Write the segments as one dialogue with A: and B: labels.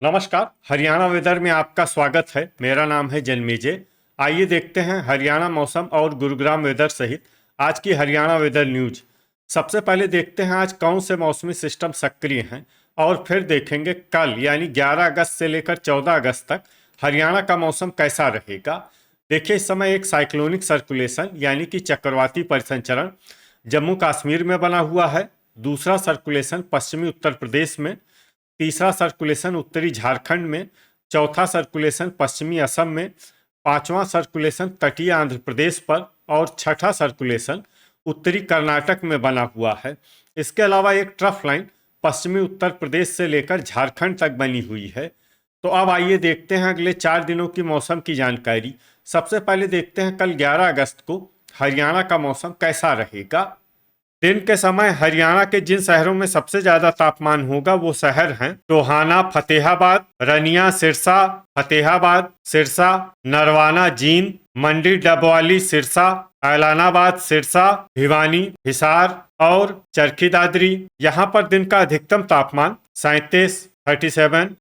A: नमस्कार। हरियाणा वेदर में आपका स्वागत है। मेरा नाम है जन्मेजय। आइए देखते हैं हरियाणा मौसम और गुरुग्राम वेदर सहित आज की हरियाणा वेदर न्यूज। सबसे पहले देखते हैं आज कौन से मौसमी सिस्टम सक्रिय हैं और फिर देखेंगे कल यानी 11 अगस्त से लेकर 14 अगस्त तक हरियाणा का मौसम कैसा रहेगा। देखिए, इस समय एक साइक्लोनिक सर्कुलेशन यानी कि चक्रवाती परिसंचरण जम्मू कश्मीर में बना हुआ है। दूसरा सर्कुलेशन पश्चिमी उत्तर प्रदेश में, तीसरा सर्कुलेशन उत्तरी झारखंड में, चौथा सर्कुलेशन पश्चिमी असम में, पांचवा सर्कुलेशन तटीय आंध्र प्रदेश पर और छठा सर्कुलेशन उत्तरी कर्नाटक में बना हुआ है। इसके अलावा एक ट्रफ लाइन पश्चिमी उत्तर प्रदेश से लेकर झारखंड तक बनी हुई है। तो अब आइए देखते हैं अगले 4 दिनों की मौसम की जानकारी। सबसे पहले देखते हैं कल 11 अगस्त को हरियाणा का मौसम कैसा रहेगा। दिन के समय हरियाणा के जिन शहरों में सबसे ज्यादा तापमान होगा वो शहर हैं टोहाना, फतेहाबाद, रनिया, सिरसा, फतेहाबाद, सिरसा, नरवाना, जींद, मंडी, डबवाली, सिरसा, ऐलानाबाद, सिरसा, भिवानी, हिसार और चरखी दादरी। यहाँ पर दिन का अधिकतम तापमान 37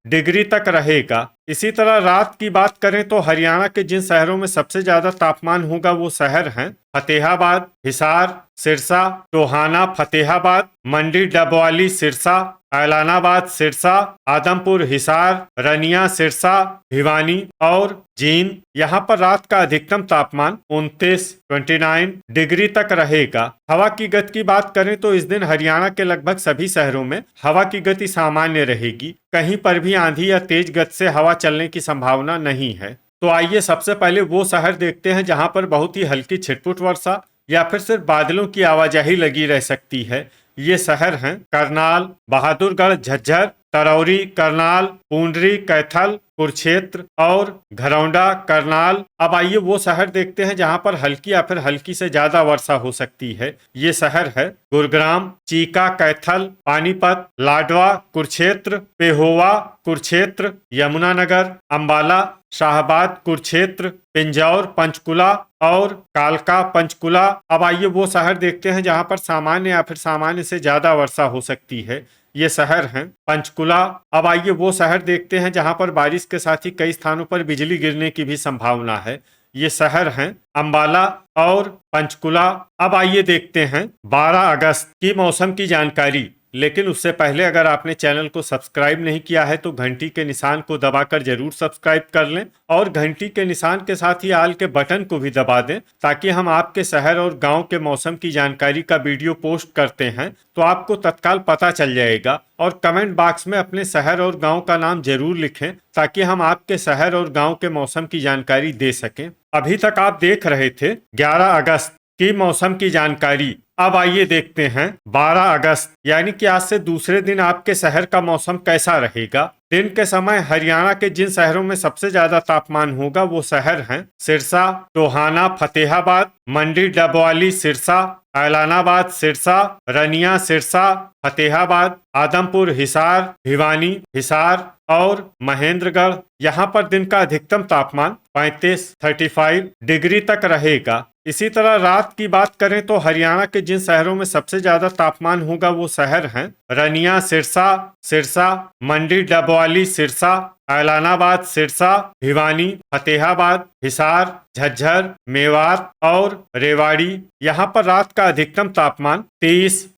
A: डिग्री तक रहेगा। इसी तरह रात की बात करें तो हरियाणा के जिन शहरों में सबसे ज्यादा तापमान होगा वो शहर हैं फतेहाबाद, हिसार, सिरसा, टोहाना, फतेहाबाद, मंडी, डबवाली, सिरसा, ऐलानाबाद, सिरसा, आदमपुर, हिसार, रनिया, सिरसा, भिवानी और जींद। यहाँ पर रात का अधिकतम तापमान 29 डिग्री तक रहेगा। हवा की गति की बात करें तो इस दिन हरियाणा के लगभग सभी शहरों में हवा की गति सामान्य रहेगी। कहीं पर भी आंधी या तेज गति से हवा चलने की संभावना नहीं है। तो आइए सबसे पहले वो शहर देखते हैं जहां पर बहुत ही हल्की छिटपुट वर्षा या फिर सिर्फ बादलों की आवाजाही लगी रह सकती है। ये शहर हैं करनाल, बहादुरगढ़, झज्जर, तरौरी, करनाल, पूंडरी, कैथल, कुरुक्षेत्र और घरौंडा, करनाल। अब आइए वो शहर देखते हैं जहां पर हल्की या फिर हल्की से ज्यादा वर्षा हो सकती है। ये शहर है गुरुग्राम, चीका, कैथल, पानीपत, लाडवा, कुरुक्षेत्र, पेहोवा, कुरुक्षेत्र, यमुनानगर, अंबाला, शाहबाद, कुरुक्षेत्र, पिंजौर, पंचकुला और कालका, पंचकुला। अब आइए वो शहर देखते हैं जहां पर सामान्य या फिर सामान्य से ज्यादा वर्षा हो सकती है। ये शहर हैं पंचकुला। अब आइए वो शहर देखते हैं जहां पर बारिश के साथ ही कई स्थानों पर बिजली गिरने की भी संभावना है। ये शहर हैं अंबाला और पंचकुला। अब आइए देखते हैं 12 अगस्त की मौसम की जानकारी। लेकिन उससे पहले अगर आपने चैनल को सब्सक्राइब नहीं किया है तो घंटी के निशान को दबाकर जरूर सब्सक्राइब कर लें और घंटी के निशान के साथ ही आल के बटन को भी दबा दें ताकि हम आपके शहर और गांव के मौसम की जानकारी का वीडियो पोस्ट करते हैं तो आपको तत्काल पता चल जाएगा। और कमेंट बॉक्स में अपने शहर और गांव का नाम जरूर लिखें ताकि हम आपके शहर और गांव के मौसम की जानकारी दे सकें। अभी तक आप देख रहे थे 11 अगस्त की मौसम की जानकारी। अब आइए देखते हैं 12 अगस्त यानी कि आज से दूसरे दिन आपके शहर का मौसम कैसा रहेगा। दिन के समय हरियाणा के जिन शहरों में सबसे ज्यादा तापमान होगा वो शहर हैं सिरसा, टोहाना, फतेहाबाद, मंडी, डबवाली, सिरसा, ऐलानाबाद, सिरसा, रनिया, सिरसा, फतेहाबाद, आदमपुर, हिसार, भिवानी, हिसार और महेंद्रगढ़। यहाँ पर दिन का अधिकतम तापमान 35 डिग्री तक रहेगा। इसी तरह रात की बात करें तो हरियाणा के जिन शहरों में सबसे ज्यादा तापमान होगा वो शहर हैं रनिया, सिरसा, सिरसा, मंडी, डबवाली, सिरसा, ऐलानाबाद, सिरसा, भिवानी, फतेहाबाद, हिसार, झज्जर, मेवात और रेवाड़ी। यहाँ पर रात का अधिकतम तापमान 30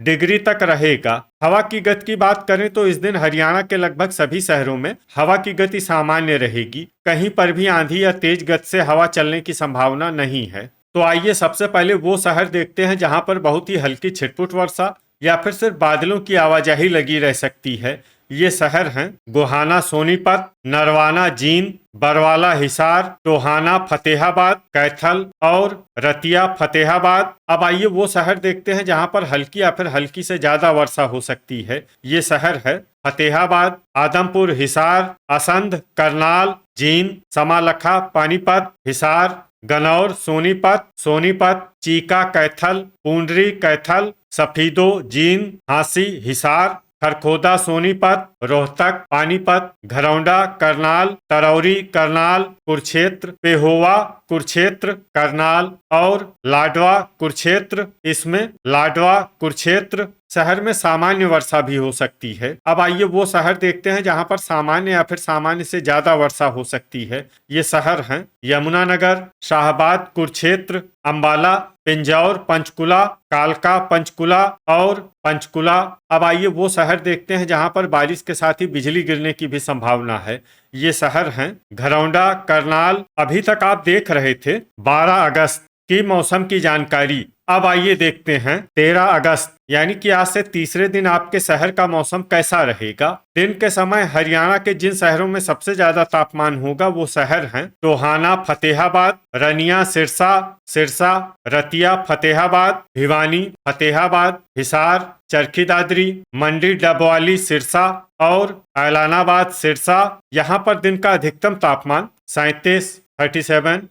A: डिग्री तक रहेगा। हवा की गति की बात करें तो इस दिन हरियाणा के लगभग सभी शहरों में हवा की गति सामान्य रहेगी। कहीं पर भी आंधी या तेज गति से हवा चलने की संभावना नहीं है। तो आइए सबसे पहले वो शहर देखते हैं जहां पर बहुत ही हल्की छिटपुट वर्षा या फिर सिर्फ बादलों की आवाजाही लगी रह सकती है। ये शहर हैं गोहाना, सोनीपत, नरवाना, जींद, बरवाला, हिसार, टोहाना, फतेहाबाद, कैथल और रतिया, फतेहाबाद। अब आइए वो शहर देखते हैं जहां पर हल्की या फिर हल्की से ज्यादा वर्षा हो सकती है। ये शहर है फतेहाबाद, आदमपुर, हिसार, असंध, करनाल, जींद, समालखा, पानीपत, हिसार, गनौर, सोनीपत, चीका, कैथल, पूंडरी, कैथल, सफीदो, जींद, हांसी, हिसार, खरखोदा, सोनीपत, रोहतक, पानीपत, घरौंडा, करनाल, तरौरी, करनाल, कुरुक्षेत्र, पेहोवा, कुरुक्षेत्र, करनाल और लाडवा, कुरुक्षेत्र। इसमें लाडवा, कुरुक्षेत्र, शहर में सामान्य वर्षा भी हो सकती है। अब आइए वो शहर देखते हैं जहां पर सामान्य या फिर सामान्य से ज्यादा वर्षा हो सकती है। ये शहर हैं यमुनानगर, शाहबाद, कुरुक्षेत्र, अंबाला, पिंजौर, पंचकुला, कालका, पंचकुला और पंचकुला। अब आइए वो शहर देखते हैं जहां पर बारिश के साथ ही बिजली गिरने की भी संभावना है। ये शहर हैं घरौंडा, करनाल। अभी तक आप देख रहे थे 12 अगस्त की मौसम की जानकारी। अब आइए देखते हैं 13 अगस्त यानी कि आज से तीसरे दिन आपके शहर का मौसम कैसा रहेगा। दिन के समय हरियाणा के जिन शहरों में सबसे ज्यादा तापमान होगा वो शहर हैं टोहाना, फतेहाबाद, रनिया, सिरसा, रतिया, फतेहाबाद, भिवानी, फतेहाबाद, हिसार, चरखी दादरी, मंडी, डबवाली, सिरसा और ऐलानाबाद, सिरसा। यहाँ पर दिन का अधिकतम तापमान 37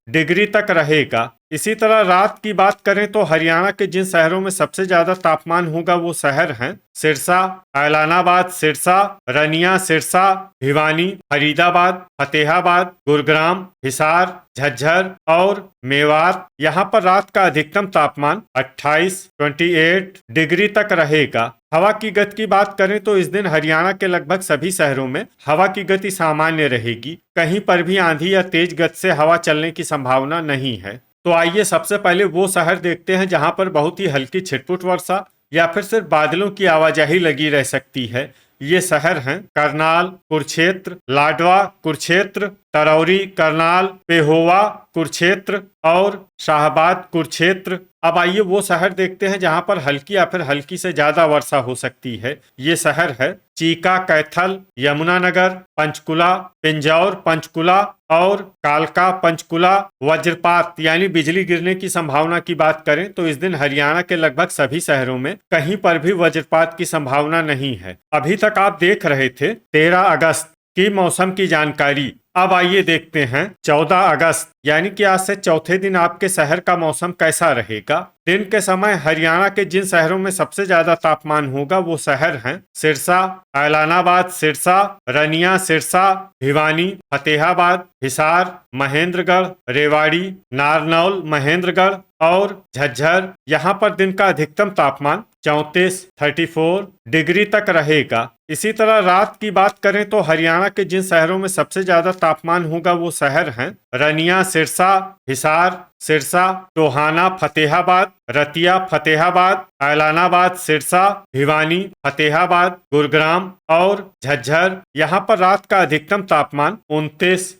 A: डिग्री तक रहेगा। इसी तरह रात की बात करें तो हरियाणा के जिन शहरों में सबसे ज्यादा तापमान होगा वो शहर हैं सिरसा, ऐलानाबाद, सिरसा, रनिया, सिरसा, भिवानी, फरीदाबाद, फतेहाबाद, गुरुग्राम, हिसार, झज्जर और मेवात। यहाँ पर रात का अधिकतम तापमान 28 डिग्री तक रहेगा। हवा की गति की बात करें तो इस दिन हरियाणा के लगभग सभी शहरों में हवा की गति सामान्य रहेगी। कहीं पर भी आंधी या तेज गति से हवा चलने की संभावना नहीं है। तो आइए सबसे पहले वो शहर देखते हैं जहां पर बहुत ही हल्की छिटपुट वर्षा या फिर सिर्फ बादलों की आवाजाही लगी रह सकती है। ये शहर हैं करनाल, कुरुक्षेत्र, लाडवा, कुरुक्षेत्र, तरौरी, करनाल, पेहोवा, कुरुक्षेत्र और शाहबाद, कुरुक्षेत्र। अब आइए वो शहर देखते हैं जहां पर हल्की या फिर हल्की से ज्यादा वर्षा हो सकती है। ये शहर है चीका, कैथल, यमुनानगर, पंचकुला, पिंजौर, पंचकुला और कालका, पंचकुला। वज्रपात यानी बिजली गिरने की संभावना की बात करें तो इस दिन हरियाणा के लगभग सभी शहरों में कहीं पर भी वज्रपात की संभावना नहीं है। अभी तक आप देख रहे थे 13 अगस्त की मौसम की जानकारी। अब आइए देखते हैं 14 अगस्त यानी कि आज से चौथे दिन आपके शहर का मौसम कैसा रहेगा। दिन के समय हरियाणा के जिन शहरों में सबसे ज्यादा तापमान होगा वो शहर हैं सिरसा, ऐलानाबाद, सिरसा, रनिया, सिरसा, भिवानी, फतेहाबाद, हिसार, महेंद्रगढ़, रेवाड़ी, नारनौल, महेंद्रगढ़ और झज्जर। यहाँ पर दिन का अधिकतम तापमान 34 डिग्री तक रहेगा। इसी तरह रात की बात करें तो हरियाणा के जिन शहरों में सबसे ज्यादा तापमान होगा वो शहर हैं रनिया, सिरसा, हिसार, सिरसा, टोहाना, फतेहाबाद, रतिया, फतेहाबाद, ऐलानाबाद, सिरसा, भिवानी, फतेहाबाद, गुरुग्राम और झज्जर। यहाँ पर रात का अधिकतम तापमान 29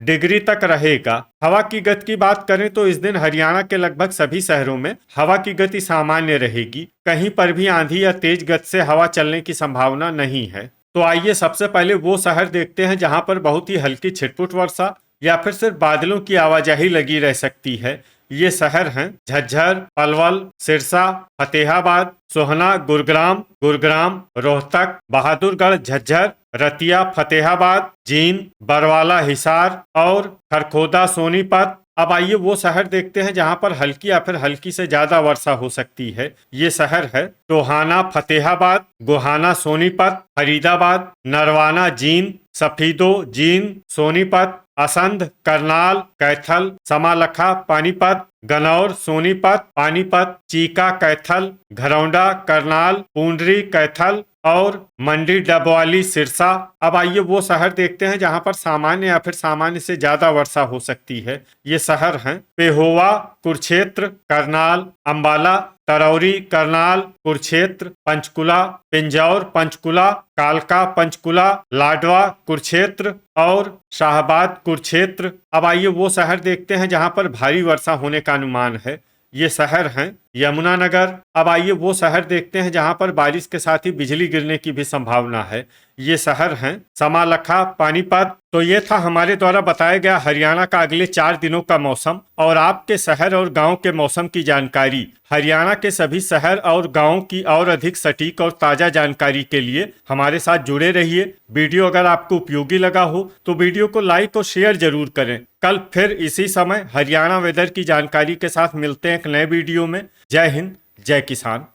A: डिग्री तक रहेगा। हवा की गति की बात करें तो इस दिन हरियाणा के लगभग सभी शहरों में हवा की गति सामान्य रहेगी। कहीं पर भी आंधी या तेज गति से हवा चलने की संभावना नहीं है। तो आइए सबसे पहले वो शहर देखते हैं जहां पर बहुत ही हल्की छिटपुट वर्षा या फिर सिर्फ बादलों की आवाजाही लगी रह सकती है। ये शहर हैं झज्जर, पलवल, सिरसा, फतेहाबाद, सोहना, गुरुग्राम, रोहतक, बहादुरगढ़, झज्जर, रतिया, फतेहाबाद, जींद, बरवाला, हिसार और खरखोदा, सोनीपत। अब आइए वो शहर देखते हैं जहां पर हल्की या फिर हल्की से ज्यादा वर्षा हो सकती है। ये शहर है टोहाना, फतेहाबाद, गोहाना, सोनीपत, फरीदाबाद, नरवाना, जींद, सफीदो, जींद, सोनीपत, असंध, करनाल, कैथल, समालखा, पानीपत, गनौर, सोनीपत, पानीपत, चीका, कैथल, घरौंडा, करनाल, पूंडरी, कैथल और मंडी, डबवाली, सिरसा। अब आइए वो शहर देखते हैं जहां पर सामान्य या फिर सामान्य से ज्यादा वर्षा हो सकती है। ये शहर हैं पेहोवा, कुरुक्षेत्र, करनाल, अंबाला, तरौरी, करनाल, कुरुक्षेत्र, पंचकुला, पिंजौर, पंचकुला, कालका, पंचकुला, लाडवा, कुरुक्षेत्र और शाहबाद, कुरुक्षेत्र। अब आइए वो शहर देखते हैं जहां पर भारी वर्षा होने का अनुमान है। ये शहर हैं यमुनानगर। अब आइए वो शहर देखते हैं जहां पर बारिश के साथ ही बिजली गिरने की भी संभावना है। ये शहर हैं समालखा, पानीपत। तो ये था हमारे द्वारा बताया गया हरियाणा का अगले 4 दिनों का मौसम और आपके शहर और गांव के मौसम की जानकारी। हरियाणा के सभी शहर और गांव की और अधिक सटीक और ताजा जानकारी के लिए हमारे साथ जुड़े रहिए। वीडियो अगर आपको उपयोगी लगा हो तो वीडियो को लाइक और शेयर जरूर करें। कल फिर इसी समय हरियाणा वेदर की जानकारी के साथ मिलते हैं एक नए वीडियो में। जय हिंद, जय किसान।